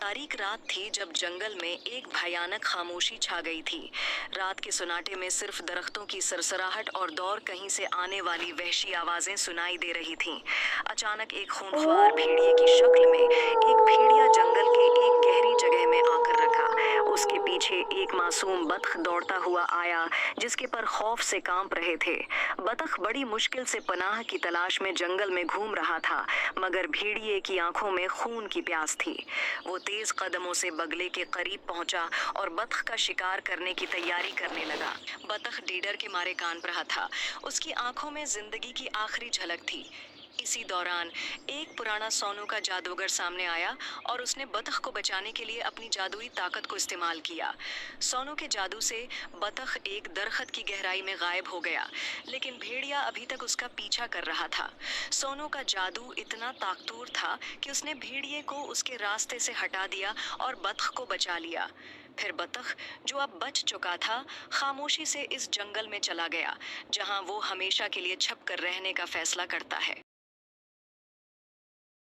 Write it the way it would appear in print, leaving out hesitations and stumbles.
तारीख रात थी जब जंगल में एक भयानक खामोशी छा गई थी। रात के सन्नाटे में सिर्फ दरख्तों की सरसराहट और दौर कहीं से आने वाली वहशी आवाजें सुनाई दे रही थीं। अचानक एक खूंखार भेड़िए की शक्ल में एक भेड़िया जंगल के एक गहरी जगह में आकर रखा। उसके पीछे एक मासूम बतख दौड़ता हुआ आया, जिसके पर खौफ से कांप रहे थे। बतख बड़ी मुश्किल से पनाह की तलाश में जंगल में घूम रहा था, मगर भेड़िए की आंखों में खून की प्यास थी। वो तेज कदमों से बगले के करीब पहुंचा और बतख का शिकार करने की तैयारी करने लगा। बतख डीडर के मारे कांप रहा था। उसकी आंखों में जिंदगी की आखिरी झलक थी। इसी दौरान एक पुराना सोनू का जादूगर सामने आया और उसने बतख को बचाने के लिए अपनी जादुई ताकत को इस्तेमाल किया। सोनू के जादू से बतख एक दरख्त की गहराई में गायब हो गया, लेकिन भेड़िया अभी तक उसका पीछा कर रहा था। सोनू का जादू इतना ताकतवर था कि उसने भेड़िए को उसके रास्ते से हटा दिया और बतख को बचा लिया। फिर बतख, जो अब बच चुका था, खामोशी से इस जंगल में चला गया, जहां वो हमेशा के लिए छुप कर रहने का फैसला करता है।